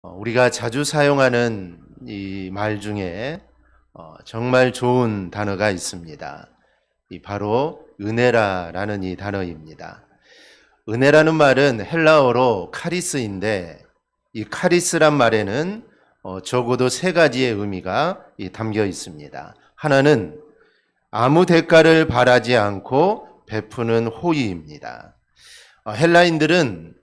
우리가 자주 사용하는 이 말 중에 정말 좋은 단어가 있습니다. 바로 은혜라라는 이 단어입니다. 은혜라는 말은 헬라어로 카리스인데, 이 카리스란 말에는 적어도 세 가지의 의미가 담겨 있습니다. 하나는 아무 대가를 바라지 않고 베푸는 호의입니다. 헬라인들은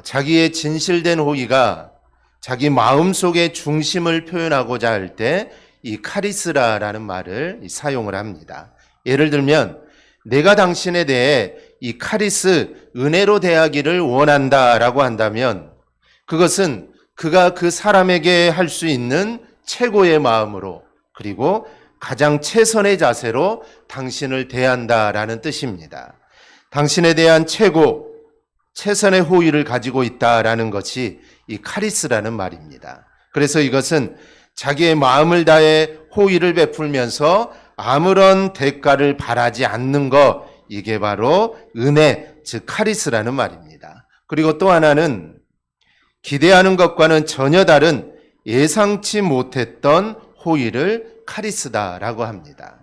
자기의 진실된 호의가 자기 마음속의 중심을 표현하고자 할 때 이 카리스라라는 말을 사용을 합니다. 예를 들면 내가 당신에 대해 이 카리스, 은혜로 대하기를 원한다라고 한다면 그것은 그가 그 사람에게 할 수 있는 최고의 마음으로, 그리고 가장 최선의 자세로 당신을 대한다라는 뜻입니다. 당신에 대한 최선의 호의를 가지고 있다라는 것이 이 카리스라는 말입니다. 그래서 이것은 자기의 마음을 다해 호의를 베풀면서 아무런 대가를 바라지 않는 것, 이게 바로 은혜, 즉 카리스라는 말입니다. 그리고 또 하나는 기대하는 것과는 전혀 다른 예상치 못했던 호의를 카리스다라고 합니다.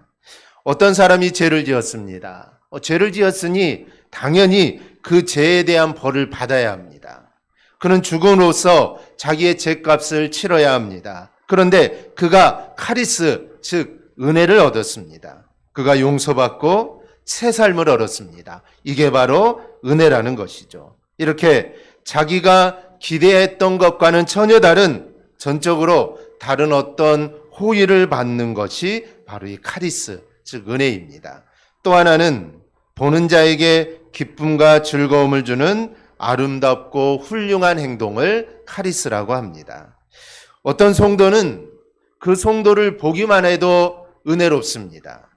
어떤 사람이 죄를 지었습니다. 죄를 지었으니 당연히 그 죄에 대한 벌을 받아야 합니다. 그는 죽음으로써 자기의 죄값을 치러야 합니다. 그런데 그가 카리스, 즉 은혜를 얻었습니다. 그가 용서받고 새 삶을 얻었습니다. 이게 바로 은혜라는 것이죠. 이렇게 자기가 기대했던 것과는 전혀 다른, 전적으로 다른 어떤 호의를 받는 것이 바로 이 카리스, 즉 은혜입니다. 또 하나는 보는 자에게 기쁨과 즐거움을 주는 아름답고 훌륭한 행동을 카리스라고 합니다. 어떤 성도는 그 성도를 보기만 해도 은혜롭습니다.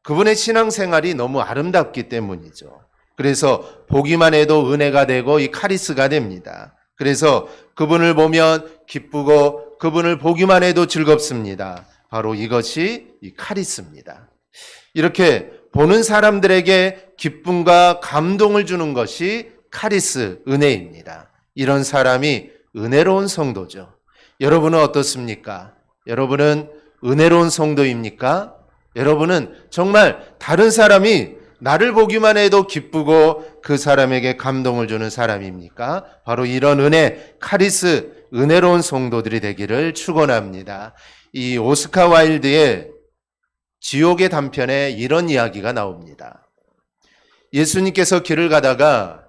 그분의 신앙생활이 너무 아름답기 때문이죠. 그래서 보기만 해도 은혜가 되고 이 카리스가 됩니다. 그래서 그분을 보면 기쁘고 그분을 보기만 해도 즐겁습니다. 바로 이것이 이 카리스입니다. 이렇게 보는 사람들에게 기쁨과 감동을 주는 것이 카리스, 은혜입니다. 이런 사람이 은혜로운 성도죠. 여러분은 어떻습니까? 여러분은 은혜로운 성도입니까? 여러분은 정말 다른 사람이 나를 보기만 해도 기쁘고 그 사람에게 감동을 주는 사람입니까? 바로 이런 은혜, 카리스, 은혜로운 성도들이 되기를 축원합니다. 이 오스카 와일드의 지옥의 단편에 이런 이야기가 나옵니다. 예수님께서 길을 가다가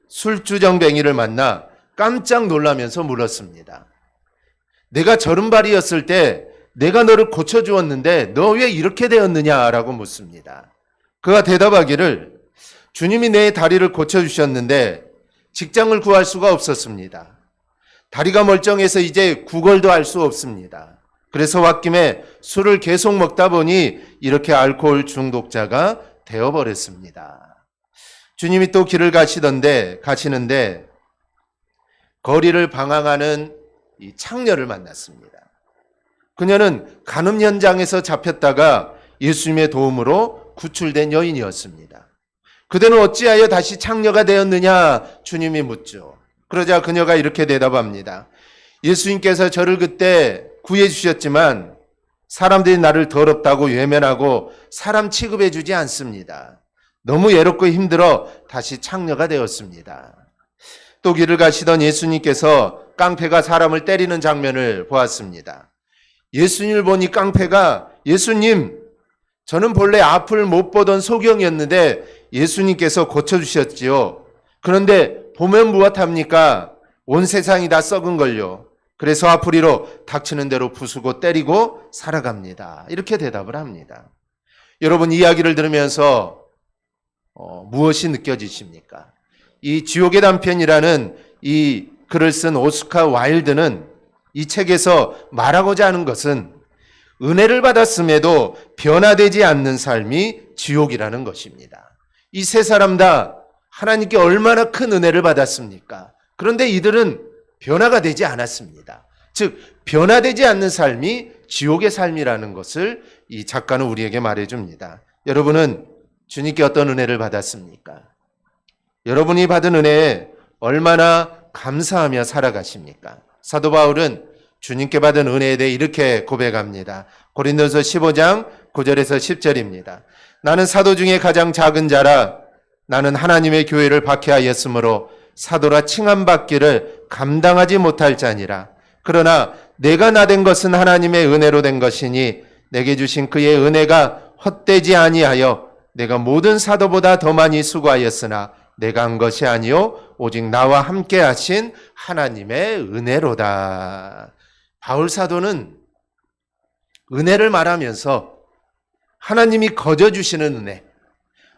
술주정뱅이를 만나 깜짝 놀라면서 물었습니다. 내가 저른발이었을 때 내가 너를 고쳐주었는데 너 왜 이렇게 되었느냐라고 묻습니다. 그가 대답하기를 주님이 내 다리를 고쳐주셨는데 직장을 구할 수가 없었습니다. 다리가 멀쩡해서 이제 구걸도 할 수 없습니다. 그래서 홧김에 술을 계속 먹다 보니 이렇게 알코올 중독자가 되어버렸습니다. 주님이 또 길을 가시는데 거리를 방황하는 이 창녀를 만났습니다. 그녀는 간음 현장에서 잡혔다가 예수님의 도움으로 구출된 여인이었습니다. 그대는 어찌하여 다시 창녀가 되었느냐? 주님이 묻죠. 그러자 그녀가 이렇게 대답합니다. 예수님께서 저를 그때 구해 주셨지만 사람들이 나를 더럽다고 외면하고 사람 취급해 주지 않습니다. 너무 외롭고 힘들어 다시 창녀가 되었습니다. 또 길을 가시던 예수님께서 깡패가 사람을 때리는 장면을 보았습니다. 예수님을 보니 깡패가 예수님, 저는 본래 앞을 못 보던 소경이었는데 예수님께서 고쳐주셨지요. 그런데 보면 무엇합니까? 온 세상이 다 썩은 걸요. 그래서 앞으리로 닥치는 대로 부수고 때리고 살아갑니다. 이렇게 대답을 합니다. 여러분 이야기를 들으면서 무엇이 느껴지십니까? 이 지옥의 단편이라는 이 글을 쓴 오스카 와일드는 이 책에서 말하고자 하는 것은 은혜를 받았음에도 변화되지 않는 삶이 지옥이라는 것입니다. 이 세 사람 다 하나님께 얼마나 큰 은혜를 받았습니까? 그런데 이들은 변화가 되지 않았습니다. 즉 변화되지 않는 삶이 지옥의 삶이라는 것을 이 작가는 우리에게 말해줍니다. 여러분은 주님께 어떤 은혜를 받았습니까? 여러분이 받은 은혜에 얼마나 감사하며 살아가십니까? 사도 바울은 주님께 받은 은혜에 대해 이렇게 고백합니다. 고린도서 15장 9절에서 10절입니다. 나는 사도 중에 가장 작은 자라 나는 하나님의 교회를 박해하였으므로 사도라 칭함받기를 감당하지 못할 자니라. 그러나 내가 나된 것은 하나님의 은혜로 된 것이니 내게 주신 그의 은혜가 헛되지 아니하여 내가 모든 사도보다 더 많이 수고하였으나 내가 한 것이 아니요 오직 나와 함께 하신 하나님의 은혜로다. 바울 사도는 은혜를 말하면서 하나님이 거저 주시는 은혜,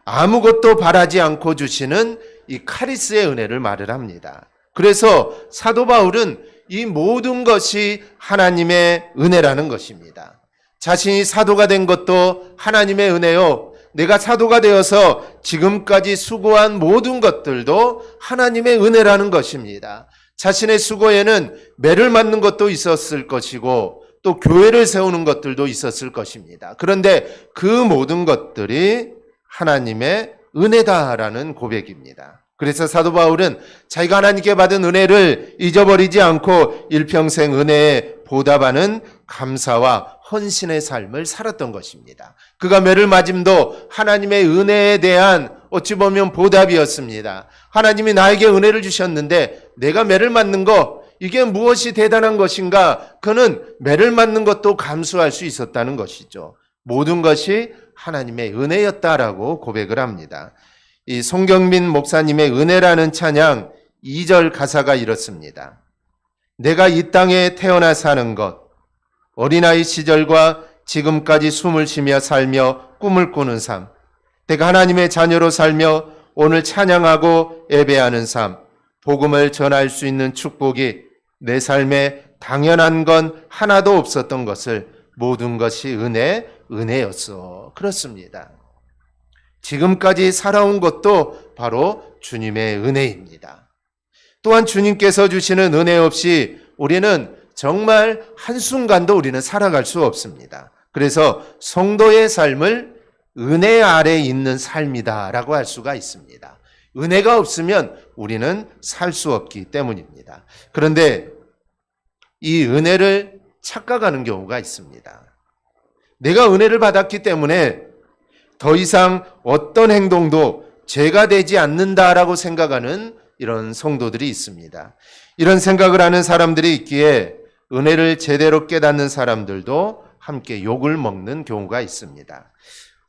아무것도 바라지 않고 주시는 이 카리스의 은혜를 말을 합니다. 그래서 사도 바울은 이 모든 것이 하나님의 은혜라는 것입니다. 자신이 사도가 된 것도 하나님의 은혜요. 내가 사도가 되어서 지금까지 수고한 모든 것들도 하나님의 은혜라는 것입니다. 자신의 수고에는 매를 맞는 것도 있었을 것이고 또 교회를 세우는 것들도 있었을 것입니다. 그런데 그 모든 것들이 하나님의 은혜다라는 고백입니다. 그래서 사도 바울은 자기가 하나님께 받은 은혜를 잊어버리지 않고 일평생 은혜에 보답하는 감사와 헌신의 삶을 살았던 것입니다. 그가 매를 맞음도 하나님의 은혜에 대한 어찌 보면 보답이었습니다. 하나님이 나에게 은혜를 주셨는데 내가 매를 맞는 거 이게 무엇이 대단한 것인가? 그는 매를 맞는 것도 감수할 수 있었다는 것이죠. 모든 것이 하나님의 은혜였다라고 고백을 합니다. 이 송경민 목사님의 은혜라는 찬양 2절 가사가 이렇습니다. 내가 이 땅에 태어나 사는 것, 어린아이 시절과 지금까지 숨을 쉬며 살며 꿈을 꾸는 삶, 내가 하나님의 자녀로 살며 오늘 찬양하고 예배하는 삶, 복음을 전할 수 있는 축복이 내 삶에 당연한 건 하나도 없었던 것을 모든 것이 은혜였어. 그렇습니다. 지금까지 살아온 것도 바로 주님의 은혜입니다. 또한 주님께서 주시는 은혜 없이 우리는 정말 한순간도 우리는 살아갈 수 없습니다. 그래서 성도의 삶을 은혜 아래 있는 삶이다라고 할 수가 있습니다. 은혜가 없으면 우리는 살 수 없기 때문입니다. 그런데 이 은혜를 착각하는 경우가 있습니다. 내가 은혜를 받았기 때문에 더 이상 어떤 행동도 죄가 되지 않는다라고 생각하는 이런 성도들이 있습니다. 이런 생각을 하는 사람들이 있기에 은혜를 제대로 깨닫는 사람들도 함께 욕을 먹는 경우가 있습니다.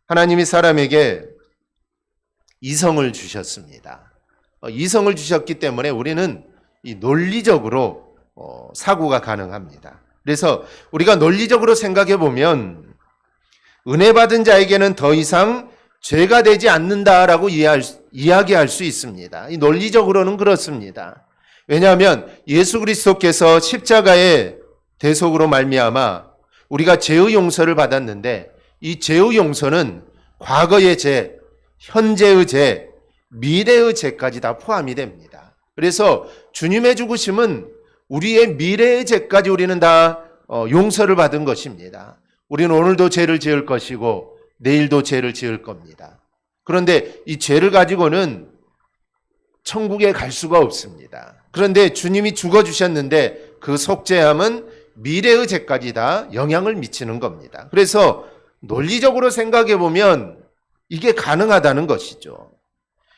하나님이 사람에게 이성을 주셨습니다. 이성을 주셨기 때문에 우리는 이 논리적으로 사고가 가능합니다. 그래서 우리가 논리적으로 생각해 보면 은혜 받은 자에게는 더 이상 죄가 되지 않는다라고 이야기할 수 있습니다. 이 논리적으로는 그렇습니다. 왜냐하면 예수 그리스도께서 십자가의 대속으로 말미암아 우리가 죄의 용서를 받았는데 이 죄의 용서는 과거의 죄, 현재의 죄, 미래의 죄까지 다 포함이 됩니다. 그래서 주님의 죽으심은 우리의 미래의 죄까지 우리는 다 용서를 받은 것입니다. 우리는 오늘도 죄를 지을 것이고 내일도 죄를 지을 겁니다. 그런데 이 죄를 가지고는 천국에 갈 수가 없습니다. 그런데 주님이 죽어주셨는데 그 속죄함은 미래의 죄까지 다 영향을 미치는 겁니다. 그래서 논리적으로 생각해 보면 이게 가능하다는 것이죠.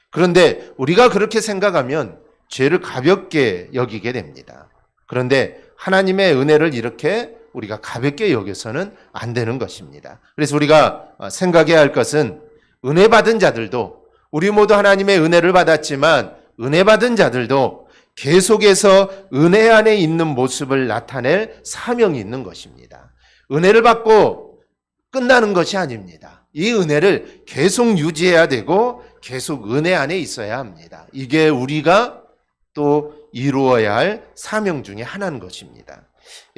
그런데 우리가 그렇게 생각하면 죄를 가볍게 여기게 됩니다. 그런데 하나님의 은혜를 이렇게 우리가 가볍게 여겨서는 안 되는 것입니다. 그래서 우리가 생각해야 할 것은 은혜 받은 자들도 우리 모두 하나님의 은혜를 받았지만 은혜 받은 자들도 계속해서 은혜 안에 있는 모습을 나타낼 사명이 있는 것입니다. 은혜를 받고 끝나는 것이 아닙니다. 이 은혜를 계속 유지해야 되고 계속 은혜 안에 있어야 합니다. 이게 우리가 또 이루어야 할 사명 중에 하나인 것입니다.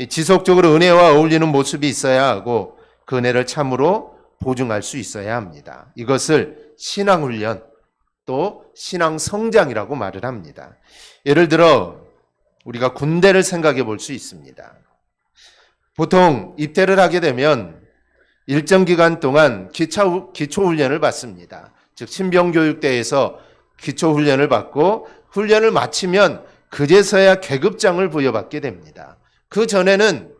지속적으로 은혜와 어울리는 모습이 있어야 하고 그 은혜를 참으로 보증할 수 있어야 합니다. 이것을 신앙훈련 또 신앙성장이라고 말을 합니다. 예를 들어 우리가 군대를 생각해 볼 수 있습니다. 보통 입대를 하게 되면 일정 기간 동안 기초훈련을 받습니다. 즉 신병교육대에서 기초훈련을 받고 훈련을 마치면 그제서야 계급장을 부여받게 됩니다. 그 전에는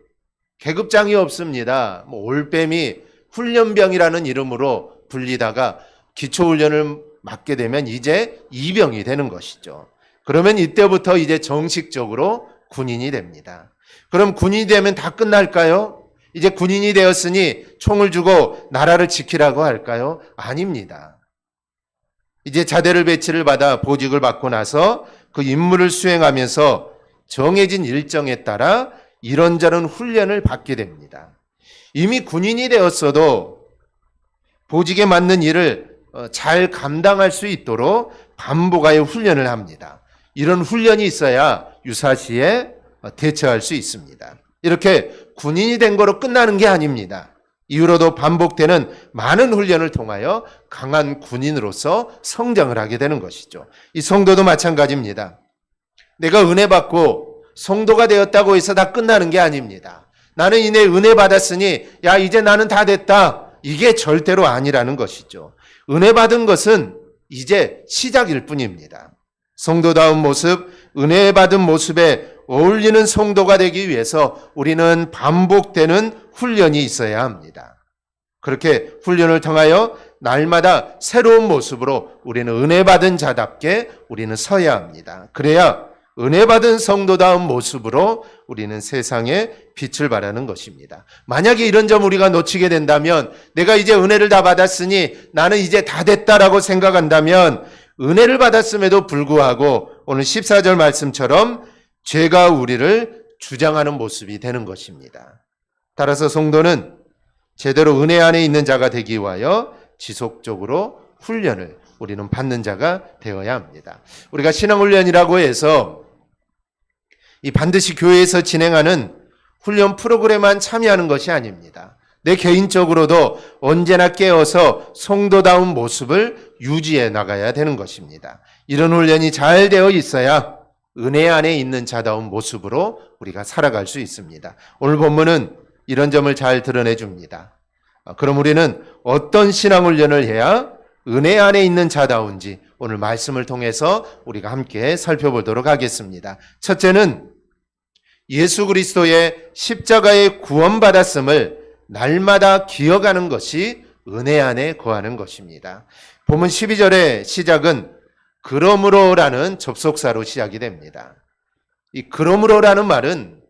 계급장이 없습니다. 올빼미 훈련병이라는 이름으로 불리다가 기초훈련을 맡게 되면 이제 이병이 되는 것이죠. 그러면 이때부터 이제 정식적으로 군인이 됩니다. 그럼 군인이 되면 다 끝날까요? 이제 군인이 되었으니 총을 주고 나라를 지키라고 할까요? 아닙니다. 이제 자대를 배치를 받아 보직을 받고 나서 그 임무를 수행하면서 정해진 일정에 따라 이런저런 훈련을 받게 됩니다. 이미 군인이 되었어도 보직에 맞는 일을 잘 감당할 수 있도록 반복하여 훈련을 합니다. 이런 훈련이 있어야 유사시에 대처할 수 있습니다. 이렇게 군인이 된 거로 끝나는 게 아닙니다. 이후로도 반복되는 많은 훈련을 통하여 강한 군인으로서 성장을 하게 되는 것이죠. 이 성도도 마찬가지입니다. 내가 은혜 받고 성도가 되었다고 해서 다 끝나는 게 아닙니다. 나는 이내 은혜 받았으니 야 이제 나는 다 됐다. 이게 절대로 아니라는 것이죠. 은혜 받은 것은 이제 시작일 뿐입니다. 성도다운 모습, 은혜 받은 모습에 어울리는 성도가 되기 위해서 우리는 반복되는 훈련이 있어야 합니다. 그렇게 훈련을 통하여 날마다 새로운 모습으로 우리는 은혜 받은 자답게 우리는 서야 합니다. 그래야 은혜 받은 성도다운 모습으로 우리는 세상에 빛을 발하는 것입니다. 만약에 이런 점 우리가 놓치게 된다면 내가 이제 은혜를 다 받았으니 나는 이제 다 됐다라고 생각한다면 은혜를 받았음에도 불구하고 오늘 14절 말씀처럼 죄가 우리를 주장하는 모습이 되는 것입니다. 따라서 성도는 제대로 은혜 안에 있는 자가 되기 위하여 지속적으로 훈련을 우리는 받는 자가 되어야 합니다. 우리가 신앙훈련이라고 해서 이 반드시 교회에서 진행하는 훈련 프로그램만 참여하는 것이 아닙니다. 내 개인적으로도 언제나 깨어서 성도다운 모습을 유지해 나가야 되는 것입니다. 이런 훈련이 잘 되어 있어야 은혜 안에 있는 자다운 모습으로 우리가 살아갈 수 있습니다. 오늘 본문은 이런 점을 잘 드러내 줍니다. 그럼 우리는 어떤 신앙훈련을 해야 은혜 안에 있는 자다운지 오늘 말씀을 통해서 우리가 함께 살펴보도록 하겠습니다. 첫째는 예수 그리스도의 십자가의 구원받았음을 날마다 기억하는 것이 은혜 안에 거하는 것입니다. 본문 12절의 시작은 그러므로라는 접속사로 시작이 됩니다. 이 그러므로라는 말은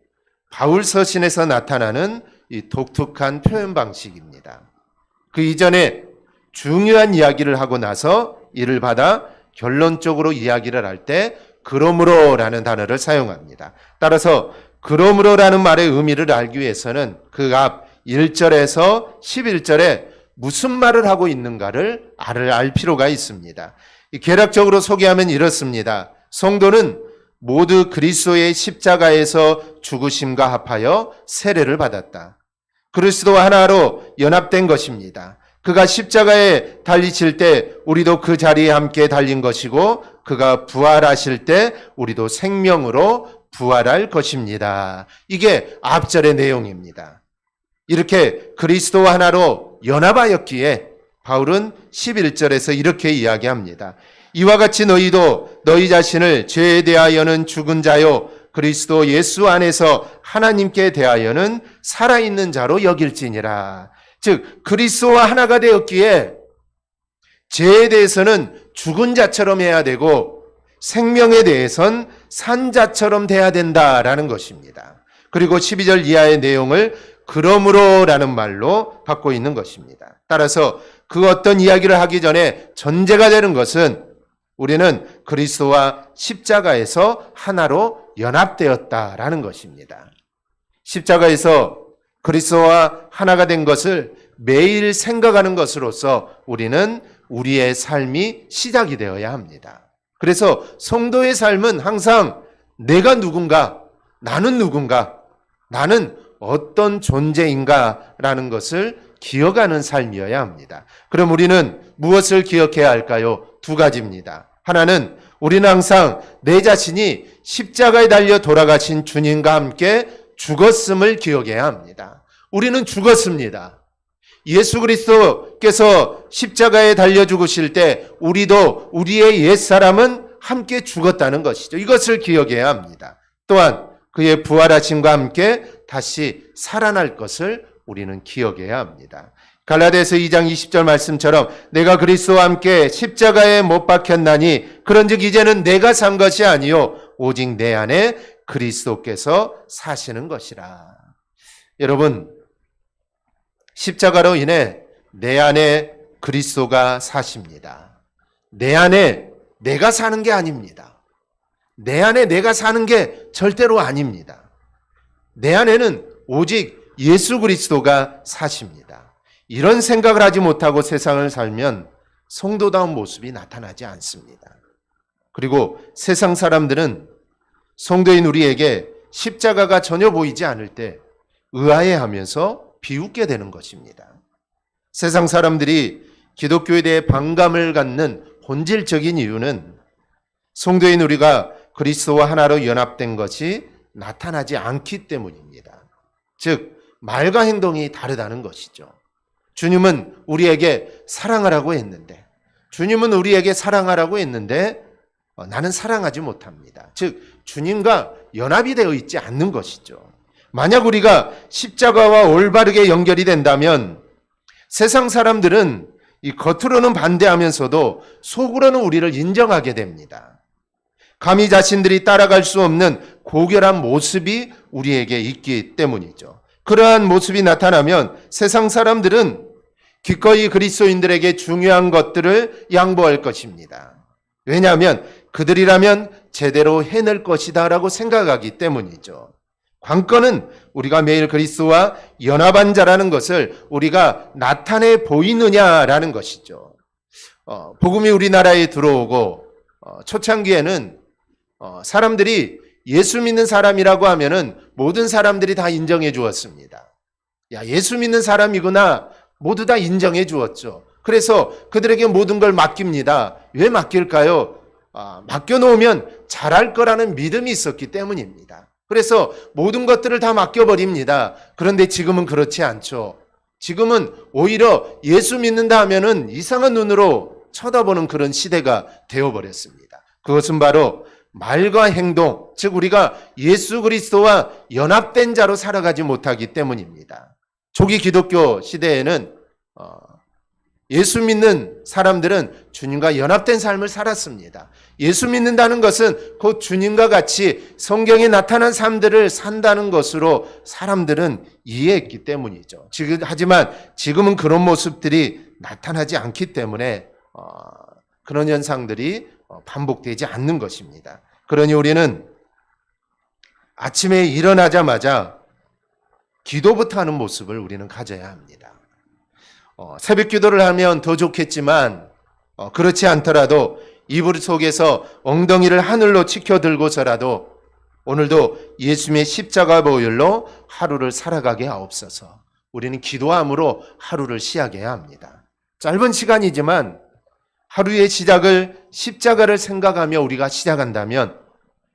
바울 서신에서 나타나는 이 독특한 표현 방식입니다. 그 이전에 중요한 이야기를 하고 나서 이를 받아 결론적으로 이야기를 할 때 그러므로라는 단어를 사용합니다. 따라서 그러므로라는 말의 의미를 알기 위해서는 그 앞 1절에서 11절에 무슨 말을 하고 있는가를 알 필요가 있습니다. 개략적으로 소개하면 이렇습니다. 성도는 모두 그리스도의 십자가에서 죽으심과 합하여 세례를 받았다. 그리스도와 하나로 연합된 것입니다. 그가 십자가에 달리실 때 우리도 그 자리에 함께 달린 것이고 그가 부활하실 때 우리도 생명으로 부활할 것입니다. 이게 앞절의 내용입니다. 이렇게 그리스도와 하나로 연합하였기에 바울은 11절에서 이렇게 이야기합니다. 이와 같이 너희도 너희 자신을 죄에 대하여는 죽은 자요 그리스도 예수 안에서 하나님께 대하여는 살아있는 자로 여길지니라. 즉 그리스도와 하나가 되었기에 죄에 대해서는 죽은 자처럼 해야 되고 생명에 대해선 산 자처럼 돼야 된다라는 것입니다. 그리고 12절 이하의 내용을 그러므로라는 말로 받고 있는 것입니다. 따라서 그 어떤 이야기를 하기 전에 전제가 되는 것은 우리는 그리스도와 십자가에서 하나로 연합되었다라는 것입니다. 십자가에서 그리스도와 하나가 된 것을 매일 생각하는 것으로서 우리는 우리의 삶이 시작이 되어야 합니다. 그래서 성도의 삶은 항상 내가 누군가, 나는 누군가, 나는 어떤 존재인가라는 것을 기억하는 삶이어야 합니다. 그럼 우리는 무엇을 기억해야 할까요? 두 가지입니다. 하나는 우리는 항상 내 자신이 십자가에 달려 돌아가신 주님과 함께 죽었음을 기억해야 합니다. 우리는 죽었습니다. 예수 그리스도께서 십자가에 달려 죽으실 때 우리도 우리의 옛사람은 함께 죽었다는 것이죠. 이것을 기억해야 합니다. 또한 그의 부활하심과 함께 다시 살아날 것을 우리는 기억해야 합니다. 갈라디아서 2장 20절 말씀처럼 내가 그리스도와 함께 십자가에 못 박혔나니 그런즉 이제는 내가 산 것이 아니요 오직 내 안에 그리스도께서 사시는 것이라. 여러분, 십자가로 인해 내 안에 그리스도가 사십니다. 내 안에 내가 사는 게 아닙니다. 내 안에 내가 사는 게 절대로 아닙니다. 내 안에는 오직 예수 그리스도가 사십니다. 이런 생각을 하지 못하고 세상을 살면 성도다운 모습이 나타나지 않습니다. 그리고 세상 사람들은 성도인 우리에게 십자가가 전혀 보이지 않을 때 의아해하면서 비웃게 되는 것입니다. 세상 사람들이 기독교에 대해 반감을 갖는 본질적인 이유는 성도인 우리가 그리스도와 하나로 연합된 것이 나타나지 않기 때문입니다. 즉 말과 행동이 다르다는 것이죠. 주님은 우리에게 사랑하라고 했는데 나는 사랑하지 못합니다. 즉 주님과 연합이 되어 있지 않는 것이죠. 만약 우리가 십자가와 올바르게 연결이 된다면 세상 사람들은 이 겉으로는 반대하면서도 속으로는 우리를 인정하게 됩니다. 감히 자신들이 따라갈 수 없는 고결한 모습이 우리에게 있기 때문이죠. 그러한 모습이 나타나면 세상 사람들은 기꺼이 그리스도인들에게 중요한 것들을 양보할 것입니다. 왜냐하면 그들이라면 제대로 해낼 것이다 라고 생각하기 때문이죠. 관건은 우리가 매일 그리스도와 연합한 자라는 것을 우리가 나타내 보이느냐라는 것이죠. 복음이 우리나라에 들어오고 초창기에는 사람들이 예수 믿는 사람이라고 하면은 모든 사람들이 다 인정해 주었습니다. 야, 예수 믿는 사람이구나. 모두 다 인정해 주었죠. 그래서 그들에게 모든 걸 맡깁니다. 왜 맡길까요? 맡겨놓으면 잘할 거라는 믿음이 있었기 때문입니다. 그래서 모든 것들을 다 맡겨버립니다. 그런데 지금은 그렇지 않죠. 지금은 오히려 예수 믿는다 하면은 이상한 눈으로 쳐다보는 그런 시대가 되어버렸습니다. 그것은 바로 말과 행동, 즉 우리가 예수 그리스도와 연합된 자로 살아가지 못하기 때문입니다. 초기 기독교 시대에는 예수 믿는 사람들은 주님과 연합된 삶을 살았습니다. 예수 믿는다는 것은 곧 주님과 같이 성경에 나타난 삶들을 산다는 것으로 사람들은 이해했기 때문이죠. 하지만 지금은 그런 모습들이 나타나지 않기 때문에 그런 현상들이 반복되지 않는 것입니다. 그러니 우리는 아침에 일어나자마자 기도부터 하는 모습을 우리는 가져야 합니다. 새벽 기도를 하면 더 좋겠지만 그렇지 않더라도 이불 속에서 엉덩이를 하늘로 치켜들고서라도 오늘도 예수님의 십자가 보혈로 하루를 살아가게 하옵소서. 우리는 기도함으로 하루를 시작해야 합니다. 짧은 시간이지만 하루의 시작을 십자가를 생각하며 우리가 시작한다면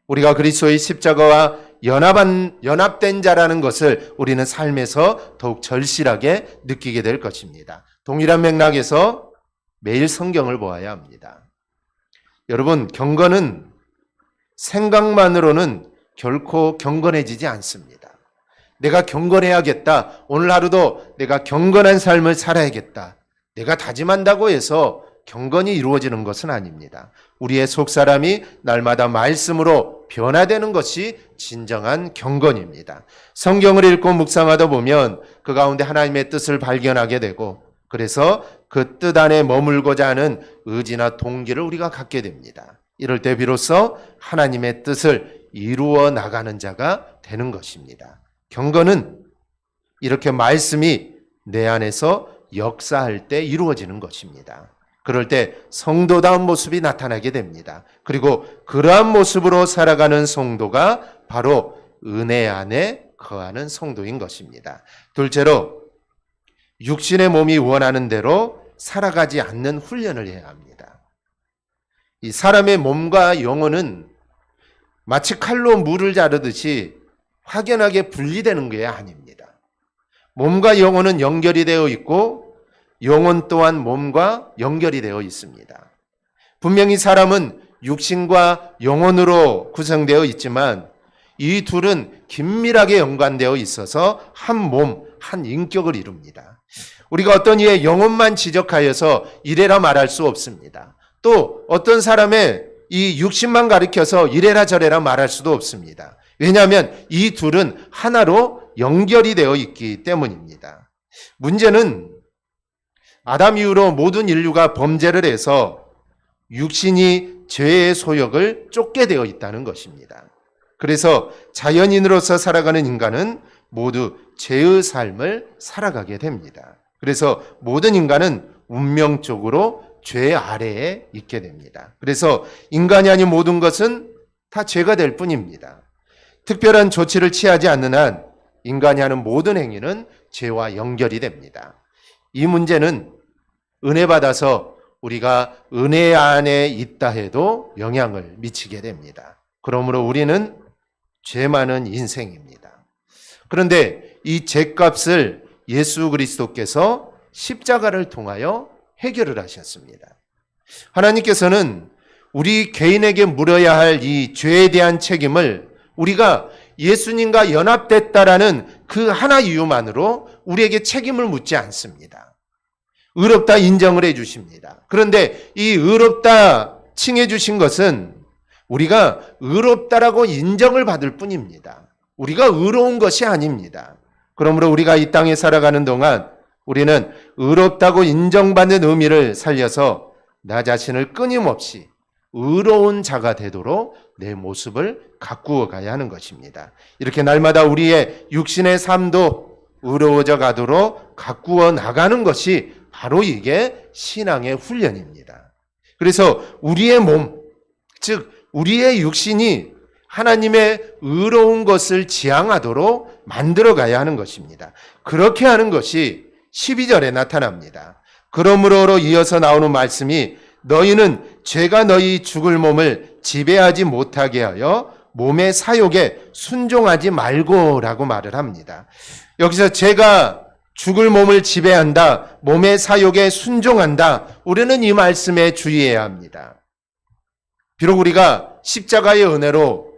우리가 그리스도의 십자가와 연합된 자라는 것을 우리는 삶에서 더욱 절실하게 느끼게 될 것입니다. 동일한 맥락에서 매일 성경을 보아야 합니다. 여러분, 경건은 생각만으로는 결코 경건해지지 않습니다. 내가 경건해야겠다. 오늘 하루도 내가 경건한 삶을 살아야겠다. 내가 다짐한다고 해서 경건이 이루어지는 것은 아닙니다. 우리의 속사람이 날마다 말씀으로 변화되는 것이 진정한 경건입니다. 성경을 읽고 묵상하다 보면 그 가운데 하나님의 뜻을 발견하게 되고 그래서 그 뜻 안에 머물고자 하는 의지나 동기를 우리가 갖게 됩니다. 이럴 때 비로소 하나님의 뜻을 이루어 나가는 자가 되는 것입니다. 경건은 이렇게 말씀이 내 안에서 역사할 때 이루어지는 것입니다. 그럴 때 성도다운 모습이 나타나게 됩니다. 그리고 그러한 모습으로 살아가는 성도가 바로 은혜 안에 거하는 성도인 것입니다. 둘째로 육신의 몸이 원하는 대로 살아가지 않는 훈련을 해야 합니다. 이 사람의 몸과 영혼은 마치 칼로 물을 자르듯이 확연하게 분리되는 게 아닙니다. 몸과 영혼은 연결이 되어 있고 영혼 또한 몸과 연결이 되어 있습니다. 분명히 사람은 육신과 영혼으로 구성되어 있지만 이 둘은 긴밀하게 연관되어 있어서 한 몸, 한 인격을 이룹니다. 우리가 어떤 이의 영혼만 지적하여서 이래라 말할 수 없습니다. 또 어떤 사람의 이 육신만 가리켜서 이래라 저래라 말할 수도 없습니다. 왜냐하면 이 둘은 하나로 연결이 되어 있기 때문입니다. 문제는 아담 이후로 모든 인류가 범죄를 해서 육신이 죄의 소욕을 쫓게 되어 있다는 것입니다. 그래서 자연인으로서 살아가는 인간은 모두 죄의 삶을 살아가게 됩니다. 그래서 모든 인간은 운명적으로 죄 아래에 있게 됩니다. 그래서 인간이 아닌 모든 것은 다 죄가 될 뿐입니다. 특별한 조치를 취하지 않는 한 인간이 하는 모든 행위는 죄와 연결이 됩니다. 이 문제는 은혜 받아서 우리가 은혜 안에 있다 해도 영향을 미치게 됩니다. 그러므로 우리는 죄 많은 인생입니다. 그런데 이 죄값을 예수 그리스도께서 십자가를 통하여 해결을 하셨습니다. 하나님께서는 우리 개인에게 물어야 할 이 죄에 대한 책임을 우리가 예수님과 연합됐다라는 그 하나 이유만으로 우리에게 책임을 묻지 않습니다. 의롭다 인정을 해 주십니다. 그런데 이 의롭다 칭해 주신 것은 우리가 의롭다라고 인정을 받을 뿐입니다. 우리가 의로운 것이 아닙니다. 그러므로 우리가 이 땅에 살아가는 동안 우리는 의롭다고 인정받는 의미를 살려서 나 자신을 끊임없이 의로운 자가 되도록 내 모습을 가꾸어 가야 하는 것입니다. 이렇게 날마다 우리의 육신의 삶도 의로워져 가도록 가꾸어 나가는 것이 바로 이게 신앙의 훈련입니다. 그래서 우리의 몸, 즉 우리의 육신이 하나님의 의로운 것을 지향하도록 만들어 가야 하는 것입니다. 그렇게 하는 것이 12절에 나타납니다. 그러므로로 이어서 나오는 말씀이 너희는 죄가 너희 죽을 몸을 지배하지 못하게 하여 몸의 사욕에 순종하지 말고라고 말을 합니다. 여기서 죄가 죽을 몸을 지배한다, 몸의 사욕에 순종한다. 우리는 이 말씀에 주의해야 합니다. 비록 우리가 십자가의 은혜로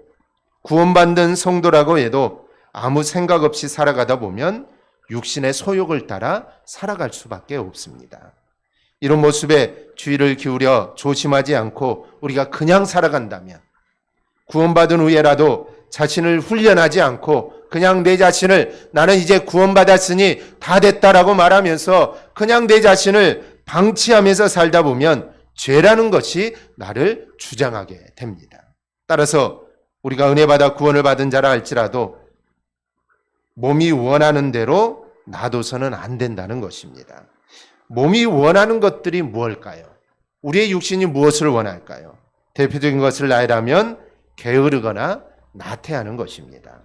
구원받는 성도라고 해도 아무 생각 없이 살아가다 보면 육신의 소욕을 따라 살아갈 수밖에 없습니다. 이런 모습에 주의를 기울여 조심하지 않고 우리가 그냥 살아간다면 구원받은 후에라도 자신을 훈련하지 않고 그냥 내 자신을 나는 이제 구원받았으니 다 됐다라고 말하면서 그냥 내 자신을 방치하면서 살다 보면 죄라는 것이 나를 주장하게 됩니다. 따라서 우리가 은혜 받아 구원을 받은 자라 할지라도 몸이 원하는 대로 놔둬서는 안 된다는 것입니다. 몸이 원하는 것들이 무엇일까요? 우리의 육신이 무엇을 원할까요? 대표적인 것을 나열하면 게으르거나 나태하는 것입니다.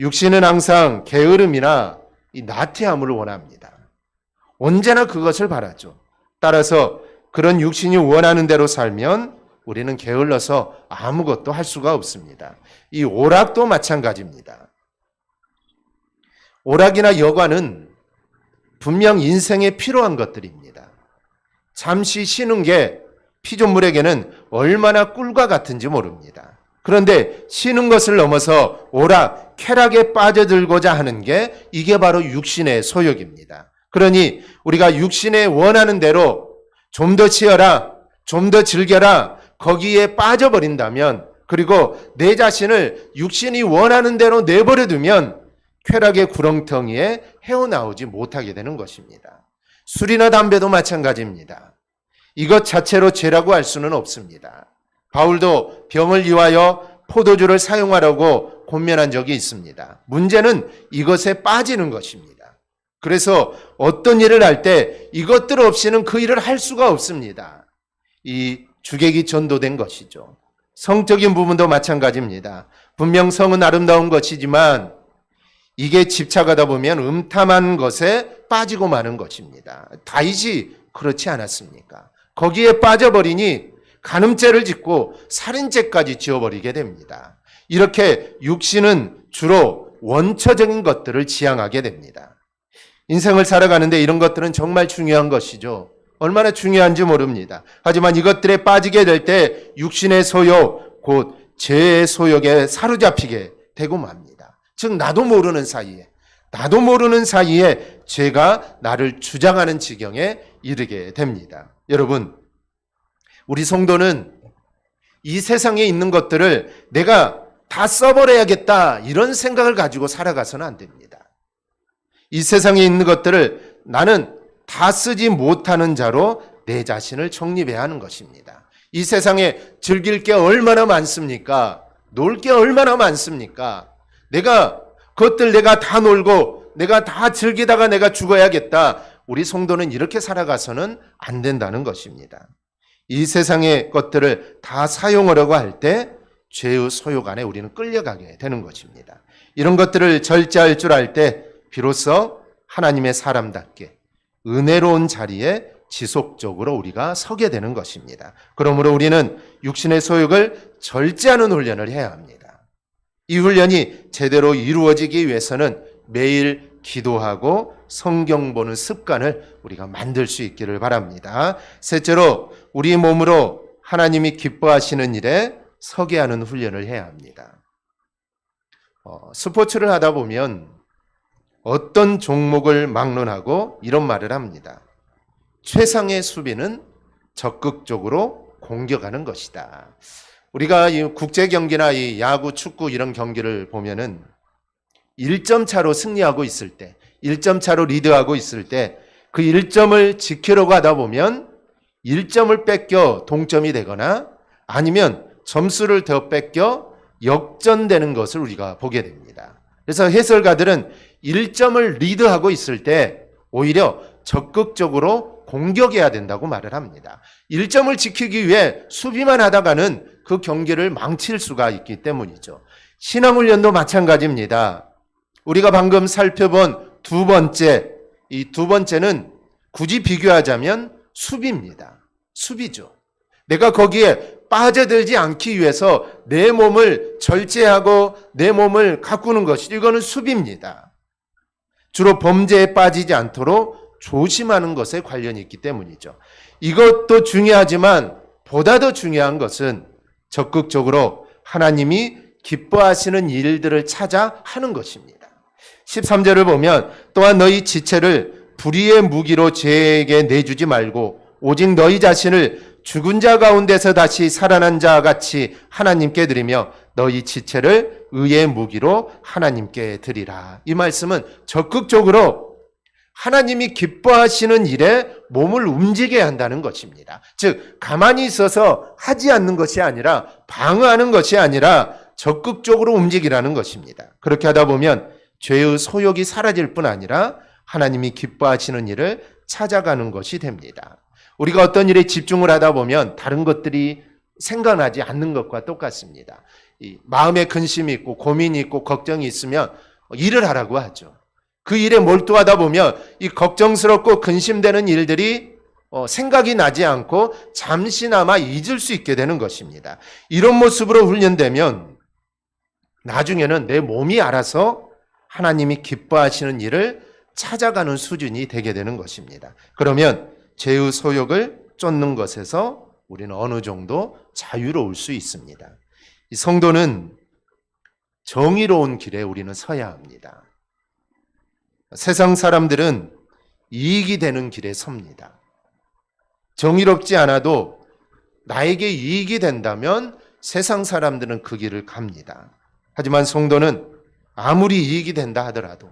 육신은 항상 게으름이나 이 나태함을 원합니다. 언제나 그것을 바라죠. 따라서 그런 육신이 원하는 대로 살면 우리는 게을러서 아무것도 할 수가 없습니다. 이 오락도 마찬가지입니다. 오락이나 여가는 분명 인생에 필요한 것들입니다. 잠시 쉬는 게 피조물에게는 얼마나 꿀과 같은지 모릅니다. 그런데 쉬는 것을 넘어서 오락, 쾌락에 빠져들고자 하는 게 이게 바로 육신의 소욕입니다. 그러니 우리가 육신에 원하는 대로 좀 더 쉬어라, 좀 더 즐겨라, 거기에 빠져버린다면 그리고 내 자신을 육신이 원하는 대로 내버려두면 쾌락의 구렁텅이에 헤어나오지 못하게 되는 것입니다. 술이나 담배도 마찬가지입니다. 이것 자체로 죄라고 할 수는 없습니다. 바울도 병을 이유하여 포도주를 사용하라고 권면한 적이 있습니다. 문제는 이것에 빠지는 것입니다. 그래서 어떤 일을 할 때 이것들 없이는 그 일을 할 수가 없습니다. 이 주객이 전도된 것이죠. 성적인 부분도 마찬가지입니다. 분명 성은 아름다운 것이지만 이게 집착하다 보면 음탐한 것에 빠지고 마는 것입니다. 다윗이 그렇지 않았습니까? 거기에 빠져버리니 간음죄를 짓고 살인죄까지 지어버리게 됩니다. 이렇게 육신은 주로 원초적인 것들을 지향하게 됩니다. 인생을 살아가는데 이런 것들은 정말 중요한 것이죠. 얼마나 중요한지 모릅니다. 하지만 이것들에 빠지게 될 때 육신의 소욕, 곧 죄의 소욕에 사로잡히게 되고 맙니다. 즉 나도 모르는 사이에 죄가 나를 주장하는 지경에 이르게 됩니다. 여러분, 우리 성도는 이 세상에 있는 것들을 내가 다 써버려야겠다 이런 생각을 가지고 살아가서는 안 됩니다. 이 세상에 있는 것들을 나는 다 쓰지 못하는 자로 내 자신을 정립해야 하는 것입니다. 이 세상에 즐길 게 얼마나 많습니까? 놀 게 얼마나 많습니까? 그것들 내가 다 놀고 내가 다 즐기다가 내가 죽어야겠다. 우리 성도는 이렇게 살아가서는 안 된다는 것입니다. 이 세상의 것들을 다 사용하려고 할 때 죄의 소욕 안에 우리는 끌려가게 되는 것입니다. 이런 것들을 절제할 줄 알 때 비로소 하나님의 사람답게 은혜로운 자리에 지속적으로 우리가 서게 되는 것입니다. 그러므로 우리는 육신의 소욕을 절제하는 훈련을 해야 합니다. 이 훈련이 제대로 이루어지기 위해서는 매일 기도하고 성경 보는 습관을 우리가 만들 수 있기를 바랍니다. 셋째로 우리 몸으로 하나님이 기뻐하시는 일에 서게 하는 훈련을 해야 합니다. 스포츠를 하다 보면 어떤 종목을 막론하고 이런 말을 합니다. 최상의 수비는 적극적으로 공격하는 것이다. 우리가 이 국제 경기나 이 야구, 축구 이런 경기를 보면은 1점 차로 승리하고 있을 때, 1점 차로 리드하고 있을 때 그 1점을 지키려고 하다 보면 1점을 뺏겨 동점이 되거나 아니면 점수를 더 뺏겨 역전되는 것을 우리가 보게 됩니다. 그래서 해설가들은 1점을 리드하고 있을 때 오히려 적극적으로 공격해야 된다고 말을 합니다. 1점을 지키기 위해 수비만 하다가는 그 경기를 망칠 수가 있기 때문이죠. 신앙훈련도 마찬가지입니다. 우리가 방금 살펴본 이 두 번째는 굳이 비교하자면 수비입니다. 수비죠. 내가 거기에 빠져들지 않기 위해서 내 몸을 절제하고 내 몸을 가꾸는 것이 이거는 수비입니다. 주로 범죄에 빠지지 않도록 조심하는 것에 관련이 있기 때문이죠. 이것도 중요하지만 보다 더 중요한 것은 적극적으로 하나님이 기뻐하시는 일들을 찾아 하는 것입니다. 13절을 보면 또한 너희 지체를 불의의 무기로 죄에게 내주지 말고 오직 너희 자신을 죽은 자 가운데서 다시 살아난 자 같이 하나님께 드리며 너희 지체를 의의 무기로 하나님께 드리라. 이 말씀은 적극적으로 하나님이 기뻐하시는 일에 몸을 움직여야 한다는 것입니다. 즉 가만히 있어서 하지 않는 것이 아니라 방어하는 것이 아니라 적극적으로 움직이라는 것입니다. 그렇게 하다 보면 죄의 소욕이 사라질 뿐 아니라 하나님이 기뻐하시는 일을 찾아가는 것이 됩니다. 우리가 어떤 일에 집중을 하다 보면 다른 것들이 생각나지 않는 것과 똑같습니다. 이 마음에 근심이 있고 고민이 있고 걱정이 있으면 일을 하라고 하죠. 그 일에 몰두하다 보면 이 걱정스럽고 근심되는 일들이 생각이 나지 않고 잠시나마 잊을 수 있게 되는 것입니다. 이런 모습으로 훈련되면 나중에는 내 몸이 알아서 하나님이 기뻐하시는 일을 찾아가는 수준이 되게 되는 것입니다. 그러면 죄의 소욕을 쫓는 것에서 우리는 어느 정도 자유로울 수 있습니다. 이 성도는 정의로운 길에 우리는 서야 합니다. 세상 사람들은 이익이 되는 길에 섭니다. 정의롭지 않아도 나에게 이익이 된다면 세상 사람들은 그 길을 갑니다. 하지만 성도는 아무리 이익이 된다 하더라도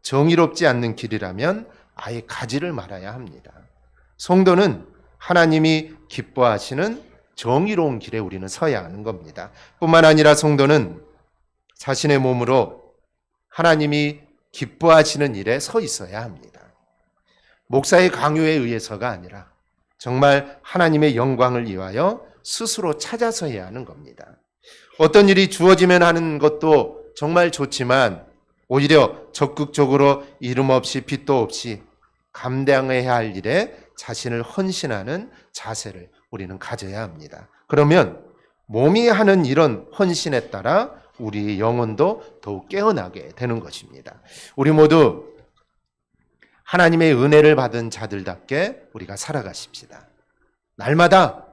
정의롭지 않는 길이라면 아예 가지를 말아야 합니다. 성도는 하나님이 기뻐하시는 정의로운 길에 우리는 서야 하는 겁니다. 뿐만 아니라 성도는 자신의 몸으로 하나님이 기뻐하시는 일에 서 있어야 합니다. 목사의 강요에 의해서가 아니라 정말 하나님의 영광을 위하여 스스로 찾아서 해야 하는 겁니다. 어떤 일이 주어지면 하는 것도 정말 좋지만 오히려 적극적으로 이름 없이 빚도 없이 감당해야 할 일에 자신을 헌신하는 자세를 우리는 가져야 합니다. 그러면 몸이 하는 이런 헌신에 따라 우리 영혼도 더욱 깨어나게 되는 것입니다. 우리 모두 하나님의 은혜를 받은 자들답게 우리가 살아가십시다. 날마다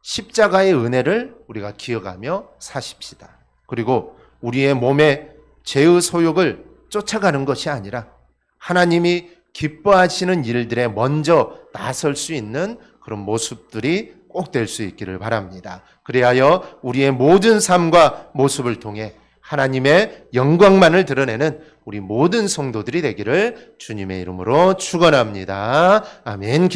십자가의 은혜를 우리가 기억하며 사십시다. 그리고 우리의 몸의 죄의 소욕을 쫓아가는 것이 아니라 하나님이 기뻐하시는 일들에 먼저 나설 수 있는 그런 모습들이 꼭 될 수 있기를 바랍니다. 그리하여 우리의 모든 삶과 모습을 통해 하나님의 영광만을 드러내는 우리 모든 성도들이 되기를 주님의 이름으로 축원합니다. 아멘.